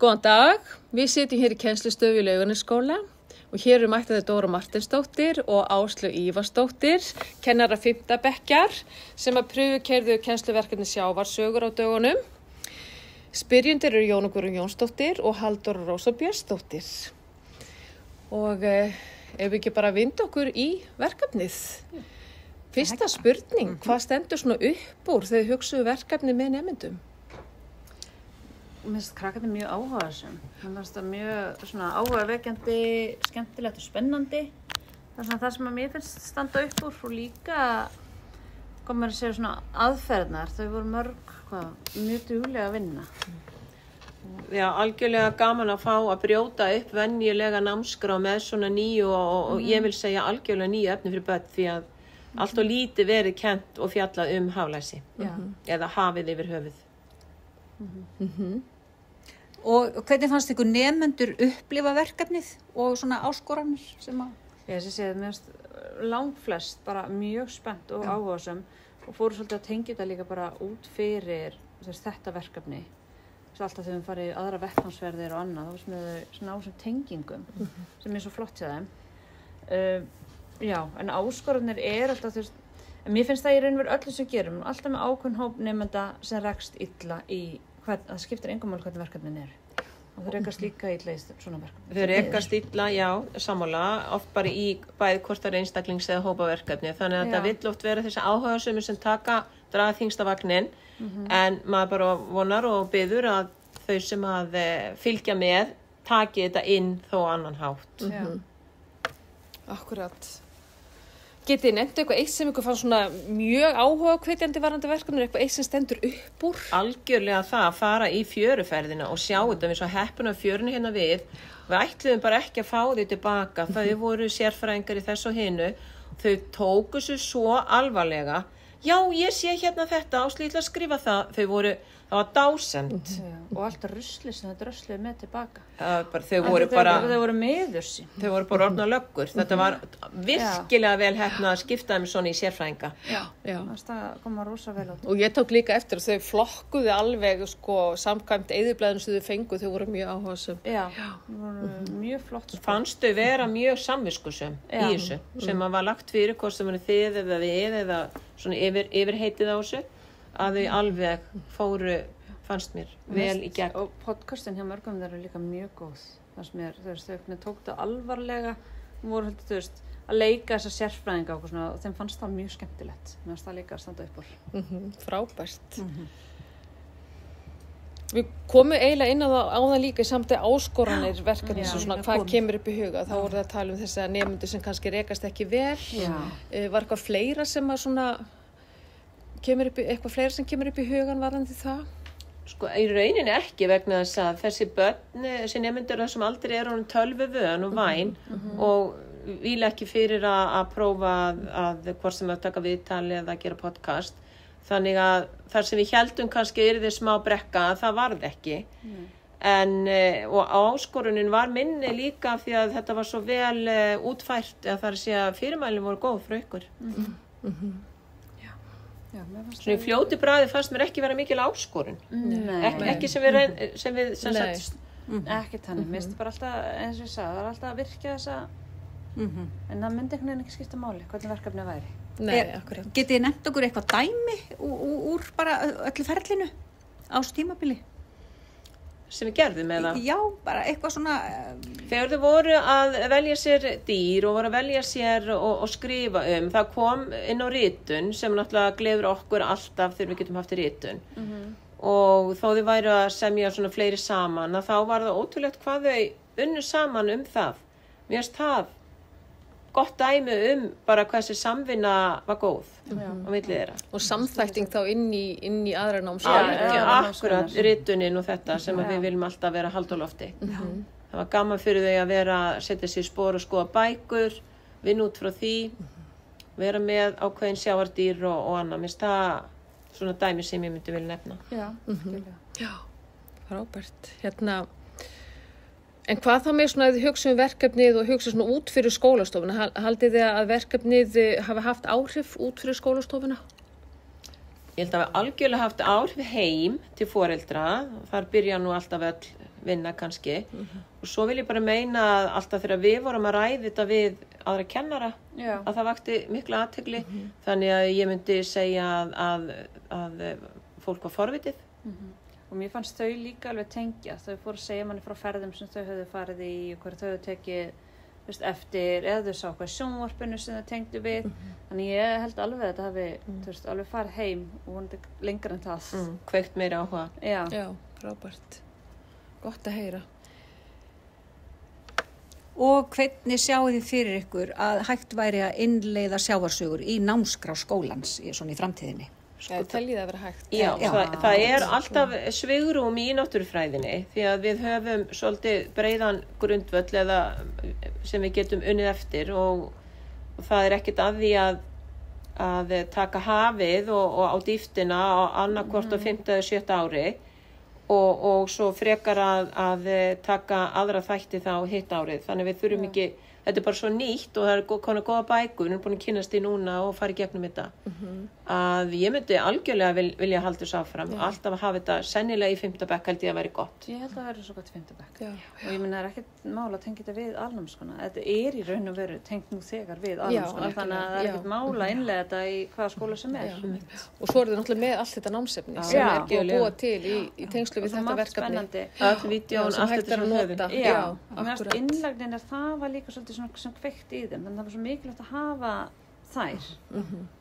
Góðan dag, við sitjum hér í kennslustöðu í Laugarnesskóla og hér eru mættaði Dóra Marteinsdóttir og Áslaug Ívarsdóttir, kennara 5. bekkjar sem að pröfukeyrðu kennsluverkefni sjávarsögur á dögunum. Spyrjendur eru Jóna Guðrún Jónsdóttir og Halldóra Rósa Björnsdóttir. Og ef við ekki bara vinda okkur í verkefnið. Fyrsta spurning, hvað stendur svona upp úr þegar þið hugsuðu verkefni með nemendum? Mér finnst krakkarnir mjög áhugaðsum. Mér finnst það mjög svona áhugavekjandi, skemmtilegt og spennandi. Það er svona það sem að mér finnst standa upp úr og líka komur að segja svona aðferðnar. Þau voru mörg, mjög duglega að vinna. Já, algjörlega gaman að fá að brjóta upp venjulega námskrá með svona nýju og ég vil segja algjörlega nýju efni fyrir börn því að allt og lítið verið kennt og fjallað haflæsi eða hafið yfir höfuð. Og hvernig fannst ykkur nemendur upplifa verkefnið og svona áskoranir sem að... Ég sé mér langflest bara mjög spennt og áhugasum og fóru svolítið að tengja þetta líka bara út fyrir þetta verkefni. Alltaf þegar við farið í aðra vettvangsferðir og annað, þá sem við svona á þessum tengingum sem svo flott hjá þeim. Já, en áskoranir alltaf en mér finnst það í raun og veru öllu sem gerum, alltaf með ákveðinn hóp nemenda sem rekst illa í það skiptir engum mál hvernig verkefnin og þau rekast líka illa í svona verkefni. Þau rekast illa, já, sammála, oft bara í bæði hvort það er einstaklings- eða hópaverkefni, þannig að það vill oft vera þessi áhugasömu sem draga þyngsta vagnin, en maður bara vonar og biður að þau sem að fylgja með taki þetta inn þó annan hátt. Akkurat. Getið þið nefnt eitthvað eitt sem ykkur fann svona mjög áhugahvetjandi varðandi verkefni, eitthvað eitt sem stendur upp úr? Algjörlega það að fara í fjöruferðina og sjá þetta við svo heppuna fjörinu hérna við ætluðum bara ekki að fá þau tilbaka, þau voru sérfræðingar í þess og hinu, þau tóku svo alvarlega, já ég sé hérna þetta, Áslaug ætla að skrifa það var dásend. Og allt ruslið sem þau drösluðu með tilbaka. Þau voru meður sín. Þau voru bara orðnar löggur. Þetta var virkilega vel heppnað að skipta þeim svona í sérfræðinga. Já. Það koma rosa vel á það. Og ég tók líka eftir að þau flokkuðu alveg samkvæmt eyðublaðinu sem þau fengu, þau voru mjög áhugasöm. Já, voru mjög flott. Fannst þau vera mjög samviskusöm í þessu, sem var lagt fyrir hvort sem var þið eða við eða svona yfirheitið á þessu. Að þau alveg fóru, fannst mér, vel í gegn. Og podcastin hjá mörgum þeir eru líka mjög góð. Fannst mér, þau tók það alvarlega, voru að leika þessa sérfræðinga og svona, og þeim fannst það mjög skemmtilegt. Mér fannst það líka að standa upp úr. Frábært. Við komum eiginlega inn á það líka í samtæði áskoranir verkefni, svona hvað kemur upp í huga. Þá voru það að tala þess að nemendur sem kannski rekast ekki vel. Var eitthvað fleira sem að svona... eitthvað fleira sem kemur upp í hugan varðandi það? Sko, í rauninni ekki vegna þess að þessi börn, þessi nemendur sem aldrei eru honum tölvuvön og væn og vil ekki fyrir að prófa að hvort sem að taka viðtali eða gera podcast. Þannig að þar sem við héldum kannski yrði smá brekka, það varð ekki. Og áskorunin var minni líka því að þetta var svo vel útfært, að það er að segja að fyrirmælin voru góð frá ykkur. Svona í fljóti bragði fannst mér ekki vera mikil áskorun. Ekki sem við ekki þannig, mér finnst bara alltaf eins og ég sagði, það var alltaf að virkja þessa en það myndi einhvern veginn ekki skipta máli hvernig verkefnið væri. Nei, akkurat. Getið þið nefnt okkur eitthvað dæmi úr bara öllu ferlinu á þessu tímabili? Sem við gerðum eða? Já, bara eitthvað svona... Þegar þau voru að velja sér dýr og voru að velja sér og skrifa það kom inn á ritun sem náttúrulega gleður okkur alltaf þegar við getum haft ritun. Og þó þau væru að semja svona fleiri saman, að þá var það ótrúlegt hvað þau unnu saman það. Mér finnst það gott dæmi bara hvað þessi samvinna var góð á milli þeirra. Og samþætting þá inn í aðra náms. Akkurat, ritunin og þetta sem við viljum alltaf vera að halda á lofti. Það var gaman fyrir þau að setja sér í spor og skoða bækur, vinna út frá því, vera með ákveðin sjávardýr og annað. Mér finnst það svona dæmi sem ég myndi vilja nefna. Já, frábært. En hvað þá með svona að þið hugsa verkefnið og hugsa svona út fyrir skólastofuna? Haldið þið að verkefnið hafi haft áhrif út fyrir skólastofuna? Ég held að við algjörlega haft áhrif heim til foreldra, þar byrja nú alltaf öll vinna kannski og svo vil ég bara meina að alltaf þegar við vorum að ræða þetta við aðra kennara að það vakti mikla athygli þannig að ég myndi segja að fólk var forvitið og mér fannst þau líka alveg tengja þau fóru að segja manni frá ferðum sem þau höfðu farið í og hverju þau höfðu tekið eftir eða þau sá hvað sjónvarpinu sem þau tengdu við þannig ég held alveg að þetta hafi alveg farið heim og vonandi lengra en það kveikt meira áhuga Já, frábært gott að heyra Og hvernig sjáu þið fyrir ykkur að hægt væri að innleiða sjávarsögur í námskrá skólans svona í framtíðinni? Teljið að vera hægt. Já, það alltaf svigrúm í náttúrufræðinni því að við höfum svolítið breiðan grundvöll eða sem við getum unnið eftir og það ekkert að því að taka hafið og á dýftina á annarkvort á 5. eða 7. ári og svo frekar að taka aðra þætti þá hitt árið. Þannig við þurfum ekki, þetta bara svo nýtt og það konar góða bækur, við erum búin að kynnast í núna og fara í gegnum þetta. Að ég myndi algjörlega vilja halda þessu áfram, alltaf að hafa þetta sennilega í 5. bekk held ég að vera gott. Ég held að það verður svo gott 5. bekk. Og ég minna það ekkert mál að tengja þetta við alnámskona. Þetta í raun og veru tengt nú þegar við alnámskona, þannig að það ekkert mál að innlega þetta í hvaða skóla sem Og svo eru þau náttúrulega með allt þetta námsefni sem búið að búa til í tengslu við þetta verkefni. Öll vídeón, allt þetta sem höfum. Já, og innlagnin það var líka svolítið sem kveikt í þeim, þannig að það var svo mikilvægt að hafa þær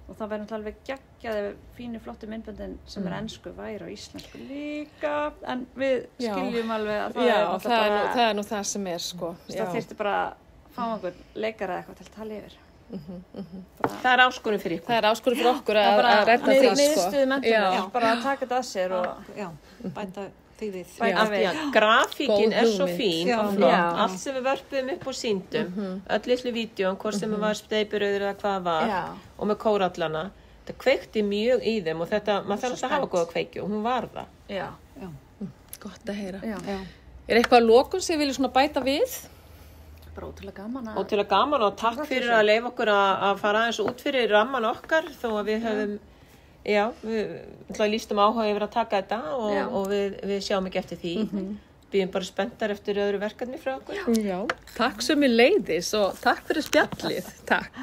og það verður alveg geggjaði fínu flottu myndböndin sem ensku væri á íslensku líka en við skiljum alveg að það nú það sem sko. Það þyrfti bara að fá einhvern leikara eitthvað til að tala yfir Það áskorun fyrir ykkur. Það áskorun fyrir okkur að redda því niðurstöðu menntunar, bara að taka þetta að sér og bæta því við. Grafíkin svo fín og flott, allt sem við vörpum upp og sýndum, öll litlu vídeón, hvort sem var steypirauður eða hvað var og með kórallana, þetta kveikti mjög í þeim og þetta, maður þarf að hafa góða kveikju og hún var það. Já. Gott að heyra. Eitthvað að lokum sem við viljum svona bæta við? Bara ótrúlega gaman og takk fyrir að leyfa okkur að fara aðeins út fyrir ramman okkar þó að við höfum við lýstum áhuga yfir að taka þetta og við sjáum ekki eftir því við erum bara spenntar eftir öðru verkefni frá okkur Takk sömuleiðis og takk fyrir spjallið Takk